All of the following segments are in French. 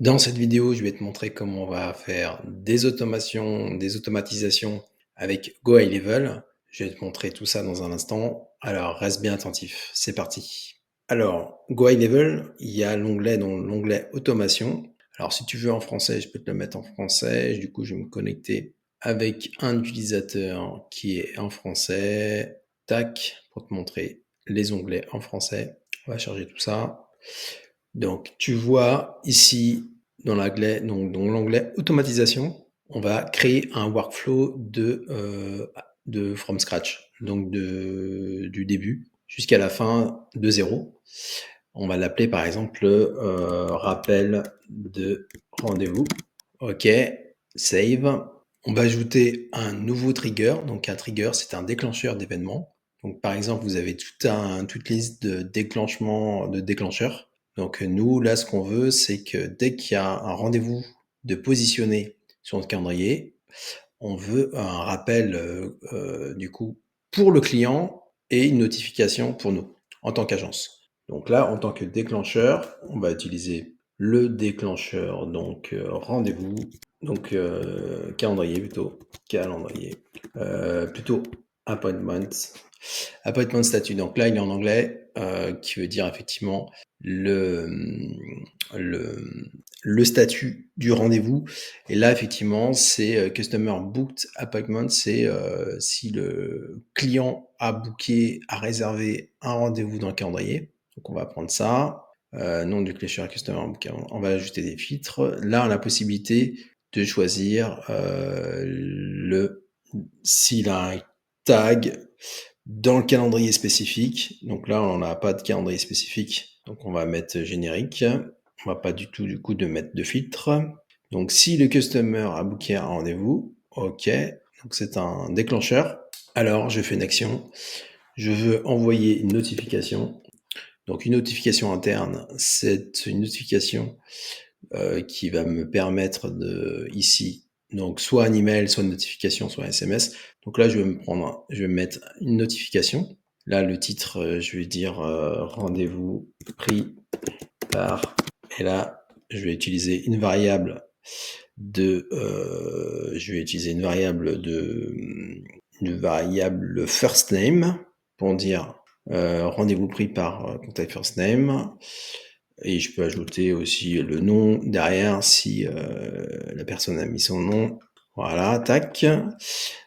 Dans cette vidéo, je vais te montrer comment on va faire des automations, des automatisations avec Go High Level. Je vais te montrer tout ça dans un instant. Alors, reste bien attentif. C'est parti. Alors, Go High Level, il y a l'onglet automation. Alors, si tu veux en français, je peux te le mettre en français. Du coup, je vais me connecter avec un utilisateur qui est en français. Tac, pour te montrer les onglets en français. On va charger tout ça. Donc, tu vois ici, dans l'onglet automatisation, on va créer un workflow de from scratch, donc du début jusqu'à la fin de zéro. On va l'appeler par exemple rappel de rendez-vous. OK, save. On va ajouter un nouveau trigger. Donc un trigger, c'est un déclencheur d'événements. Donc par exemple, vous avez toute liste de déclencheurs. Donc nous, là, ce qu'on veut, c'est que dès qu'il y a un rendez-vous de positionner sur notre calendrier, on veut un rappel du coup pour le client et une notification pour nous en tant qu'agence. Donc là, en tant que déclencheur, on va utiliser le déclencheur, donc rendez-vous, donc calendrier plutôt appointment. Appointment statut, donc là il est en anglais, qui veut dire effectivement le, le, le statut du rendez-vous. Et là effectivement c'est Customer Booked Appointment, c'est si le client a booké, a réservé un rendez-vous dans le calendrier. Donc on va prendre ça, nom du clécheur Customer Booked, on va ajouter des filtres. Là on a la possibilité de choisir s'il a un tag dans le calendrier spécifique. Donc là, on n'a pas de calendrier spécifique, donc on va mettre générique. On va pas du tout du coup de mettre de filtre. Donc si le customer a booké un rendez-vous, ok, donc c'est un déclencheur. Alors je fais une action, je veux envoyer une notification. Donc une notification interne, c'est une notification qui va me permettre de ici, donc soit un email, soit une notification, soit un SMS. Donc là, je vais me mettre une notification. Là, le titre, je vais dire rendez-vous pris par, et là, je vais utiliser une variable une variable first name pour dire rendez-vous pris par contact first name. Et je peux ajouter aussi le nom derrière si la personne a mis son nom. Voilà, tac.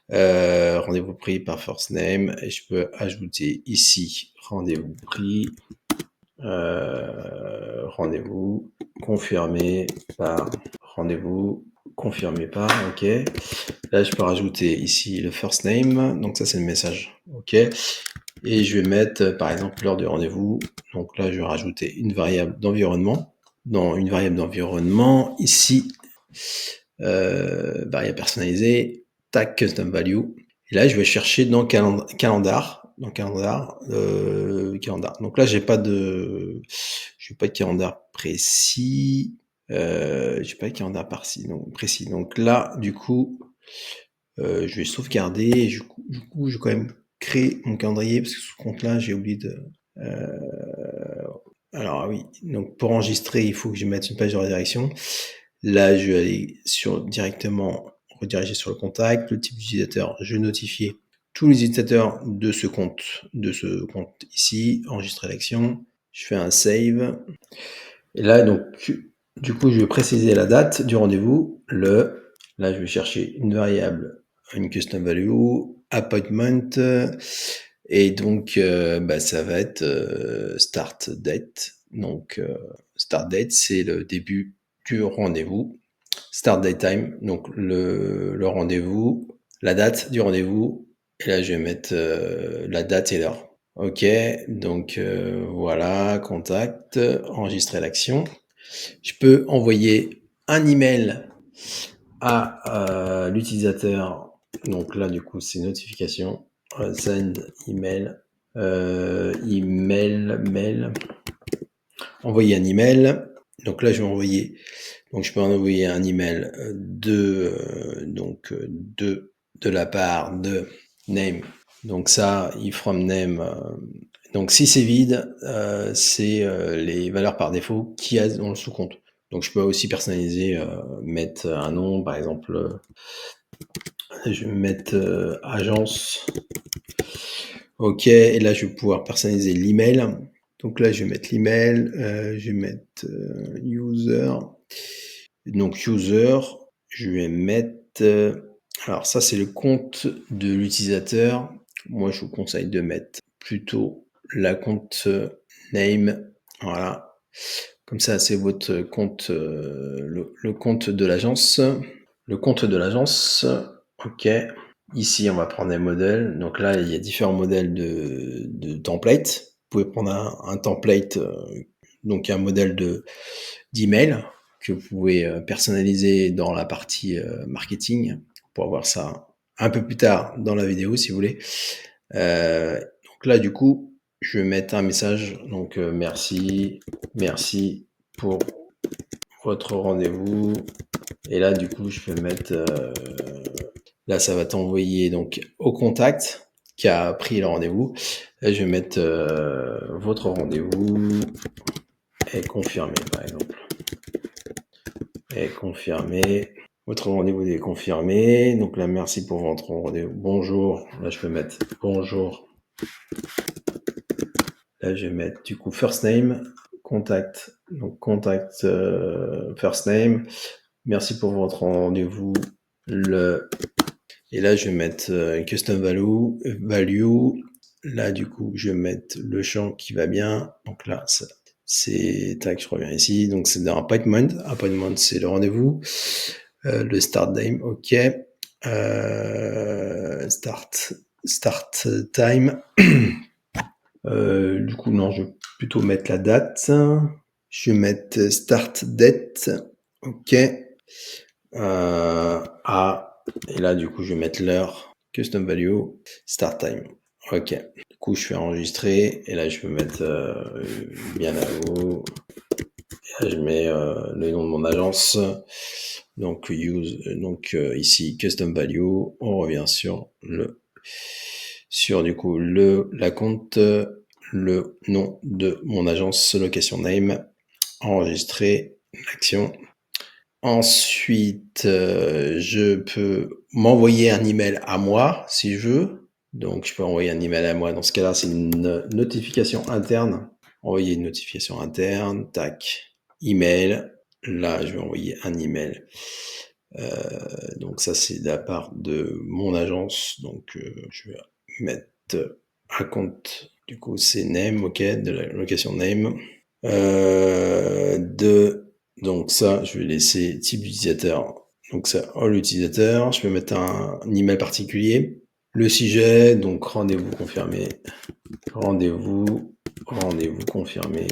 Rendez-vous pris par first name. Et je peux ajouter ici rendez-vous pris. Rendez-vous confirmé par rendez-vous confirmé par, ok. Là, je peux rajouter ici le first name. Donc ça, c'est le message, ok. Et je vais mettre, par exemple, l'heure de rendez-vous. Donc là, je vais rajouter une variable d'environnement. Dans une variable d'environnement, ici, variable personnalisée, tag custom value. Et là, je vais chercher dans calendar. Donc là, j'ai pas de calendar précis. J'ai pas de calendar précis. Donc là, du coup, je vais sauvegarder. Et du coup, je vais quand même créer mon calendrier parce que sous ce compte-là, j'ai oublié de. Alors oui, donc pour enregistrer, il faut que je mette une page de redirection. Là, je vais aller directement rediriger sur le contact. Le type d'utilisateur, je vais notifier tous les utilisateurs de ce compte ici, enregistrer l'action. Je fais un save. Et là, donc, du coup, je vais préciser la date du rendez-vous. Là, je vais chercher une variable, une custom value, appointment, et donc, ça va être start date. Donc, start date, c'est le début du rendez-vous. Start date time, donc le rendez-vous, la date du rendez-vous. Et là, je vais mettre la date et l'heure. Ok, donc voilà, contact, enregistrer l'action. Je peux envoyer un email à l'utilisateur. Donc là, du coup, c'est notification. Send email. Mail. Envoyer un email. Donc là, je vais envoyer. Donc je peux envoyer un email de la part de name. Donc ça, if from name. Donc si c'est vide, c'est les valeurs par défaut qu'il y a dans le sous-compte. Donc je peux aussi personnaliser, mettre un nom, par exemple, je vais mettre agence. OK, et là je vais pouvoir personnaliser l'email. Donc là je vais mettre l'email, je vais mettre user. Donc user, je vais mettre. Alors ça c'est le compte de l'utilisateur. Moi je vous conseille de mettre plutôt la compte name. Voilà. Comme ça c'est votre compte, le compte de l'agence. Le compte de l'agence. OK. Ici, on va prendre un modèle. Donc là, il y a différents modèles de templates. Vous pouvez prendre un template, donc un modèle d'email que vous pouvez personnaliser dans la partie marketing. On pourra voir ça un peu plus tard dans la vidéo si vous voulez. Donc là, du coup, je vais mettre un message. Donc merci pour votre rendez-vous. Et là, du coup, je peux mettre. Là, ça va t'envoyer donc au contact qui a pris le rendez-vous. Là, je vais mettre votre rendez-vous est confirmé, par exemple. Est confirmé. Votre rendez-vous est confirmé. Donc là, merci pour votre rendez-vous. Bonjour. Là, je peux mettre bonjour. Là, je vais mettre du coup first name, contact. Donc contact first name. Merci pour votre rendez-vous. Et là, je vais mettre custom value. Là, du coup, je vais mettre le champ qui va bien. Donc là, c'est tac, je reviens ici. Donc c'est dans appointment. Appointment, c'est le rendez-vous. Le start time, ok. Start time. Du coup, non, je vais plutôt mettre la date. Je vais mettre start date. Ok. Et là, du coup, je vais mettre l'heure. Custom value. Start time. Ok. Du coup, je fais enregistrer. Et là, je peux mettre bien à vous. Et là, je mets le nom de mon agence. Donc, ici, custom value. On revient sur du coup, la compte, le nom de mon agence, location name, enregistrer l'action. Ensuite, je peux m'envoyer un email à moi si je veux. Donc, je peux envoyer un email à moi. Dans ce cas-là, c'est une notification interne. Envoyer une notification interne. Tac. Email. Là, je vais envoyer un email. Donc, ça, c'est de la part de mon agence. Donc, je vais mettre un compte. Du coup, c'est name, ok, de la location name. Donc ça, je vais laisser type d'utilisateur. Donc ça, all utilisateur. Je peux mettre un email particulier. Le sujet, donc rendez-vous confirmé. Rendez-vous confirmé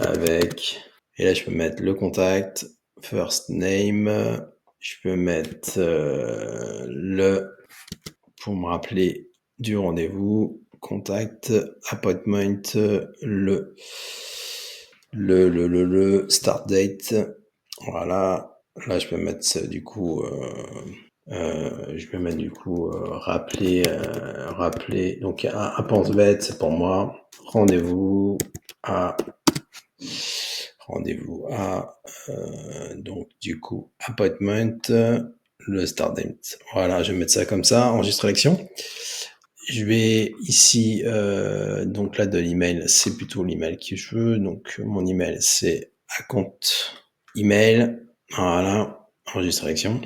avec. Et là, je peux mettre le contact, first name. Je peux mettre pour me rappeler du rendez-vous, contact, appointment, le start date. Voilà. Là, je peux mettre ça, du coup, rappeler, donc un pense-bête, c'est pour moi. Rendez-vous à, donc du coup, appointment, le start date. Voilà, je vais mettre ça comme ça, enregistrer l'action. Je vais ici, donc là de l'email, c'est plutôt l'email que je veux. Donc mon email, c'est compte email. Voilà, enregistrer l'action.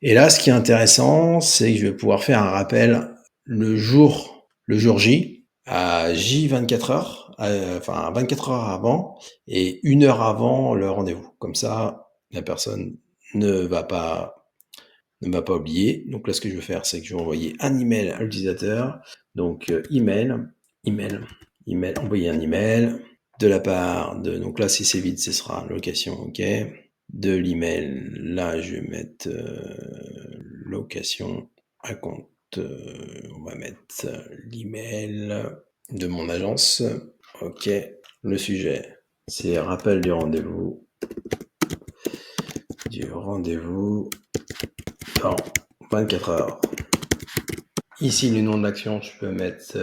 Et là, ce qui est intéressant, c'est que je vais pouvoir faire un rappel le jour J, à J 24 heures, enfin 24 heures avant et 1 heure avant le rendez-vous. Comme ça, la personne ne va pas oublier. Donc là, ce que je vais faire, c'est que je vais envoyer un email à l'utilisateur. Donc email, envoyer un email de la part de. Donc là, si c'est vide, ce sera location, ok. De l'email, là, je vais mettre location à compte. On va mettre l'email de mon agence. Ok. Le sujet, c'est rappel du rendez-vous. Dans 24 heures. Ici, le nom de l'action, je peux mettre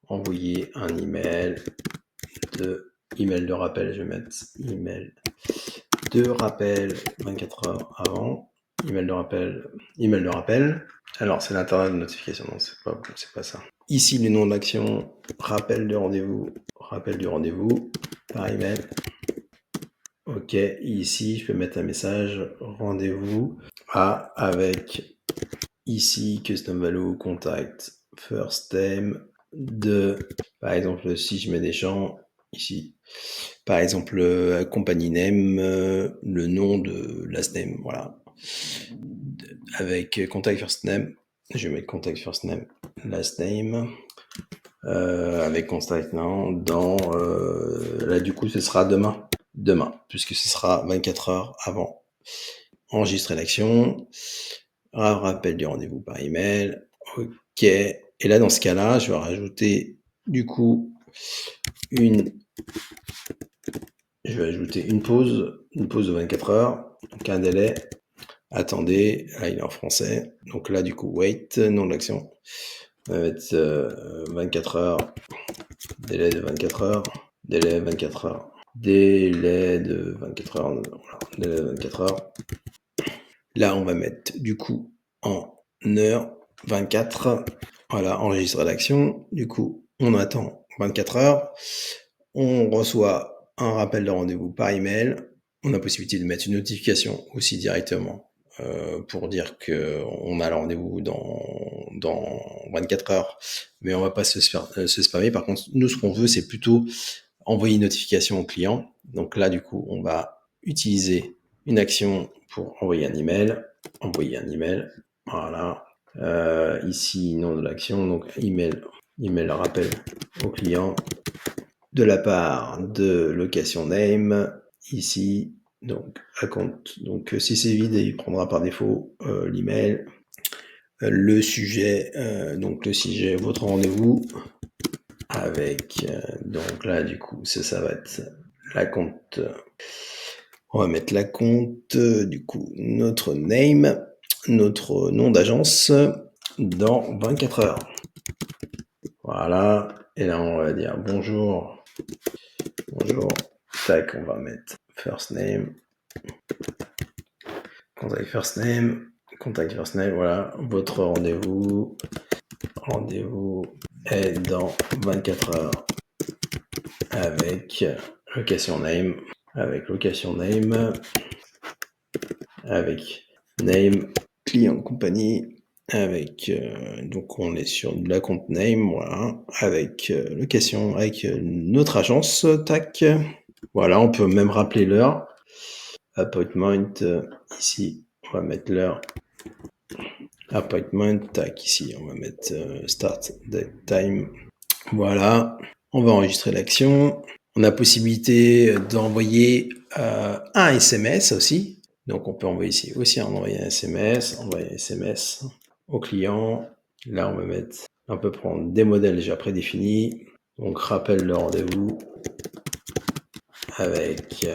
envoyer un email de rappel. Je vais mettre email de rappel 24 heures avant. Email de rappel. Alors, c'est l'intervalle de notification, non, c'est pas ça. Ici, le nom de l'action, rappel du rendez-vous par email. Ok, ici, je peux mettre un message rendez-vous avec ici custom value contact first name de, par exemple, si je mets des champs ici, par exemple, company name, le nom de last name, voilà, avec contact first name, je vais mettre contact first name, last name, avec contact now, là du coup ce sera demain, puisque ce sera 24 heures avant. Enregistrer l'action, rappel du rendez-vous par email, ok, et là dans ce cas-là, je vais rajouter du coup une pause de 24 heures, donc un délai. Attendez, là il est en français, donc là du coup wait, nom de l'action, on va mettre 24 heures, délai de 24 heures, délai de 24 heures, délai de 24 heures, voilà, délai de 24 heures. Là on va mettre du coup en heure 24, voilà, enregistrer l'action, du coup on attend 24 heures, on reçoit un rappel de rendez-vous par email, on a possibilité de mettre une notification aussi directement pour dire qu'on a le rendez-vous dans 24 heures, mais on va pas se spammer. Par contre, nous, ce qu'on veut, c'est plutôt envoyer une notification au client. Donc là, du coup, on va utiliser une action pour envoyer un email. Voilà. Ici, nom de l'action, donc email rappel au client de la part de location name, ici, donc account. Donc si c'est vide, il prendra par défaut l'email. Le sujet, votre rendez-vous avec, donc là du coup, ça va être la compte. On va mettre la compte, du coup, notre name, notre nom d'agence dans 24 heures. Voilà. Et là, on va dire bonjour. Tac, on va mettre first name. Contact first name, voilà. Votre rendez-vous est dans 24 heures avec location name, avec name, client compagnie, avec donc on est sur de la compte name, voilà, avec location, avec notre agence, tac. Voilà, on peut même rappeler l'heure. Appointment, ici, on va mettre l'heure. Appointment, tac, ici, on va mettre start date time. Voilà, on va enregistrer l'action. On a possibilité d'envoyer un SMS aussi. Donc on peut envoyer ici aussi envoyer un SMS, au client. Là, on peut prendre des modèles déjà prédéfinis. Donc rappel de rendez-vous avec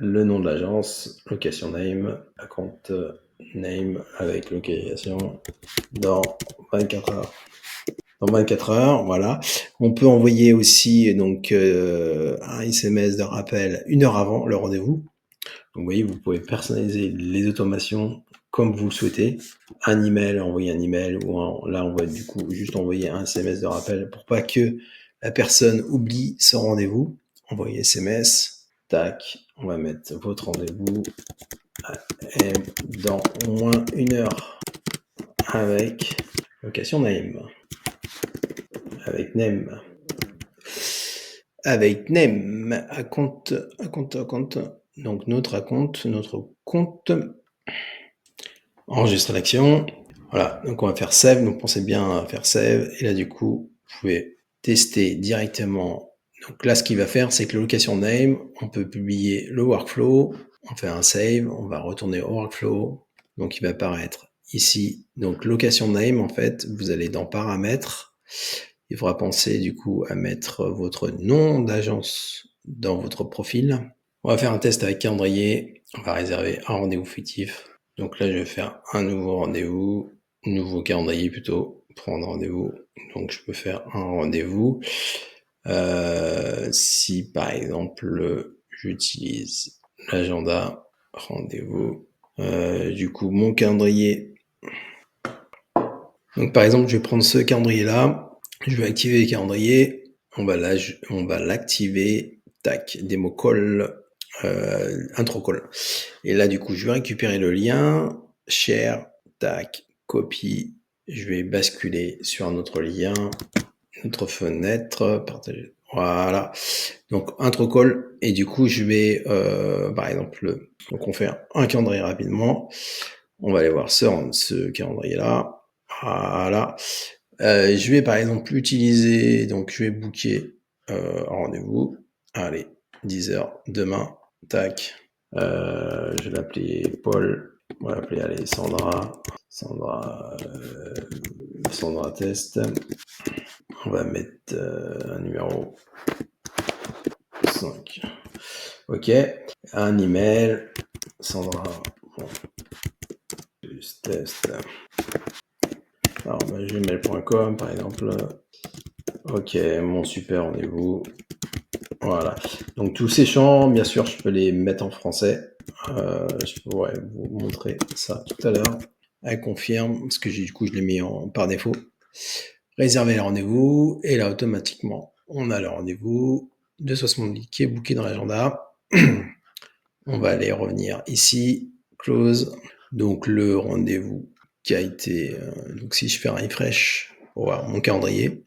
le nom de l'agence, location name, account name avec localisation dans 24 heures. Dans 24 heures, voilà. On peut envoyer aussi donc un SMS de rappel 1 heure avant le rendez-vous. Donc vous voyez, vous pouvez personnaliser les automations comme vous le souhaitez. Envoyer un email, là on va du coup juste envoyer un SMS de rappel pour pas que la personne oublie son rendez-vous. Envoyer SMS, tac, on va mettre votre rendez-vous dans moins 1 heure avec location name. Avec name, à compte. Donc notre compte. Enregistrer l'action. Voilà, donc on va faire save. Donc pensez bien à faire save. Et là du coup, vous pouvez tester directement. Donc là, ce qu'il va faire, c'est que la location name, on peut publier le workflow. On fait un save, on va retourner au workflow. Donc il va apparaître ici. Donc location name, en fait, vous allez dans paramètres. Il faudra penser du coup à mettre votre nom d'agence dans votre profil. On va faire un test avec calendrier. On va réserver un rendez-vous fictif. Donc là, je vais faire un nouveau calendrier plutôt, prendre rendez-vous. Donc je peux faire un rendez-vous. Si par exemple, j'utilise l'agenda, rendez-vous. Du coup, mon calendrier. Donc, par exemple, je vais prendre ce calendrier-là. Je vais activer le calendrier. On va l'activer. Tac, démo call, intro call. Et là, du coup, je vais récupérer le lien. Share, tac, copie. Je vais basculer sur un autre lien. Notre fenêtre, partager. Voilà. Donc, intro call. Et du coup, je vais, par exemple, donc on fait un calendrier rapidement. On va aller voir ce calendrier-là. Voilà. Je vais, par exemple, utiliser, donc je vais booker un rendez-vous. Allez, 10h demain. Tac. Je vais l'appeler Paul. On va l'appeler, allez, Sandra. Sandra test. On va mettre un numéro 5. Ok. Un email. Sandra. Bon. Test. Alors, gmail.com par exemple. Ok, mon super rendez-vous. Voilà. Donc tous ces champs, bien sûr, je peux les mettre en français. Je pourrais vous montrer ça tout à l'heure. Elle confirme, parce que du coup, je l'ai mis par défaut. Réserver le rendez-vous, et là, automatiquement, on a le rendez-vous de 70 qui est booké dans l'agenda. On va aller revenir ici, close. Donc le rendez-vous qui a été... donc si je fais un refresh pour voir mon calendrier,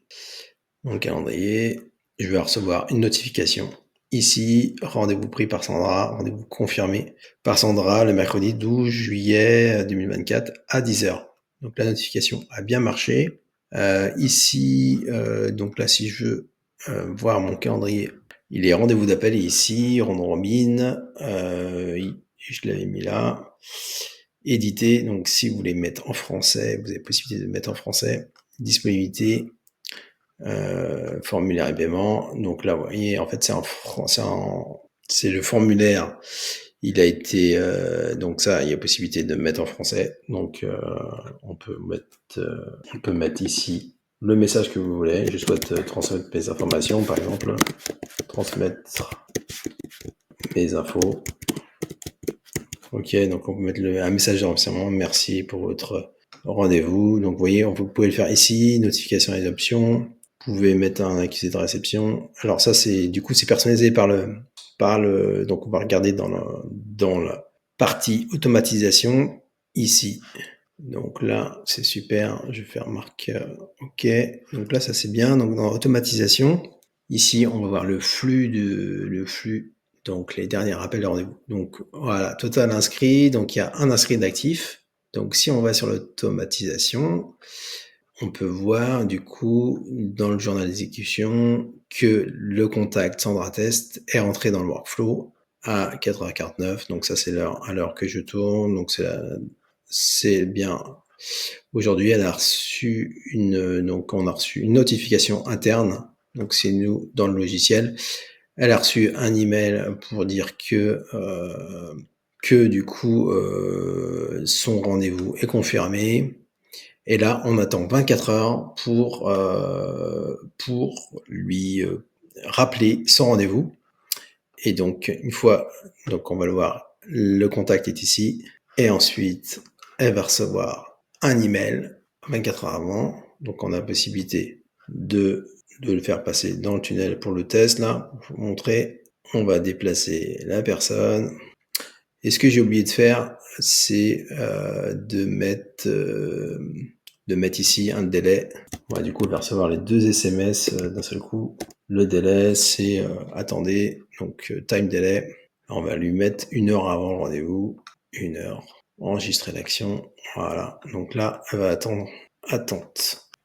je vais recevoir une notification. Ici, rendez-vous pris par Sandra, rendez-vous confirmé par Sandra le mercredi 12 juillet 2024 à 10h. Donc la notification a bien marché. Ici, donc là, si je veux voir mon calendrier, il est rendez-vous d'appel et ici, round robin, je l'avais mis là. Éditer, donc si vous voulez mettre en français, vous avez possibilité de mettre en français. Disponibilité, formulaire et paiement. Donc là, vous voyez, en fait, c'est le formulaire. Il a été, donc ça, il y a possibilité de mettre en français. Donc, on peut mettre ici le message que vous voulez. Je souhaite transmettre mes informations, par exemple. Transmettre mes infos. Ok, donc on peut mettre un message de remerciement. Merci pour votre rendez-vous. Donc, vous voyez, vous pouvez le faire ici. Notification et options. Vous pouvez mettre un accusé de réception. Alors ça, c'est personnalisé par le. Donc on va regarder dans la partie automatisation ici. Donc là, c'est super. Je vais faire marque OK. Donc là, ça c'est bien. Donc dans automatisation, ici, on va voir le flux. Donc les derniers rappels de rendez-vous. Donc voilà, total inscrit. Donc il y a un inscrit d'actif. Donc si on va sur l'automatisation, on peut voir du coup dans le journal d'exécution que le contact Sandra Test est rentré dans le workflow à 4h49. Donc ça c'est à l'heure que je tourne. Donc c'est bien. Aujourd'hui, on a reçu une notification interne. Donc c'est nous dans le logiciel. Elle a reçu un email pour dire que du coup son rendez-vous est confirmé. Et là, on attend 24 heures pour lui rappeler son rendez-vous. Et donc, une fois, donc on va le voir, le contact est ici. Et ensuite, elle va recevoir un email 24 heures avant. Donc, on a la possibilité de le faire passer dans le tunnel pour le test. Là, pour vous montrer, on va déplacer la personne. Et ce que j'ai oublié de faire, c'est de mettre ici un délai. On va du coup recevoir les 2 SMS d'un seul coup. Le délai, c'est attendez, donc time delay. On va lui mettre 1 heure avant le rendez-vous. 1 heure. Enregistrer l'action. Voilà. Donc là, elle va attendre.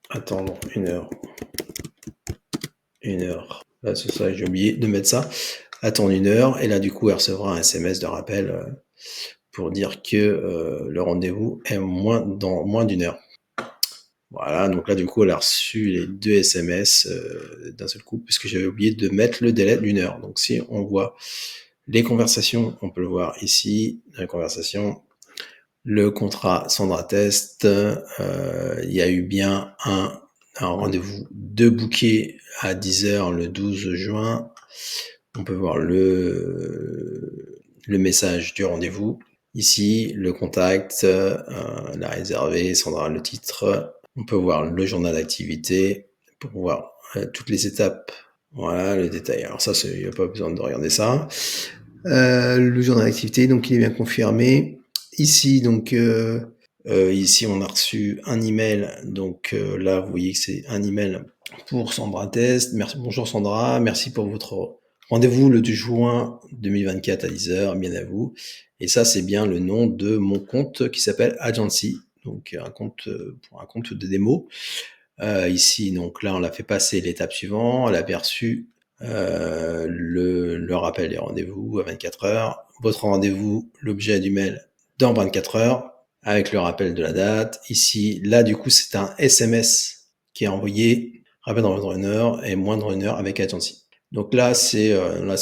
Attendre 1 heure. 1 heure. Là, c'est ça, j'ai oublié de mettre ça. Attendre 1 heure. Et là, du coup, elle recevra un SMS de rappel pour dire que le rendez-vous est dans moins d'1 heure. Voilà, donc là, du coup, elle a reçu les 2 SMS d'un seul coup, puisque j'avais oublié de mettre le délai d'1 heure. Donc, si on voit les conversations, on peut le voir ici, dans les conversations. Le contrat Sandra Test, il y a eu bien un rendez-vous de booké à 10h le 12 juin. On peut voir le message du rendez-vous. Ici, le contact, la réservée, Sandra, le titre. On peut voir le journal d'activité pour voir toutes les étapes. Voilà, le détail. Alors ça, il n'y a pas besoin de regarder ça. Le journal d'activité, donc il est bien confirmé. Ici, donc, ici, on a reçu un email. Donc là, vous voyez que c'est un email pour Sandra Test. Merci, bonjour Sandra, merci pour votre rendez-vous le 2 juin 2024 à 10h, bien à vous. Et ça, c'est bien le nom de mon compte qui s'appelle Agency, donc un compte pour un compte de démo. Ici, donc là, on l'a fait passer l'étape suivante. Elle a perçu le rappel des rendez-vous à 24 heures. Votre rendez-vous, l'objet du mail dans 24 heures avec le rappel de la date. Ici, là, du coup, c'est un SMS qui est envoyé, rappel dans moins d'une heure et moins d'une heure avec Agency. Donc là, c'est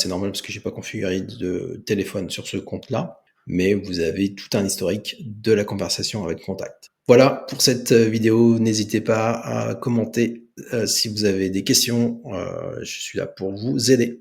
normal parce que j'ai pas configuré de téléphone sur ce compte-là, mais vous avez tout un historique de la conversation avec Contact. Voilà pour cette vidéo. N'hésitez pas à commenter si vous avez des questions. Je suis là pour vous aider.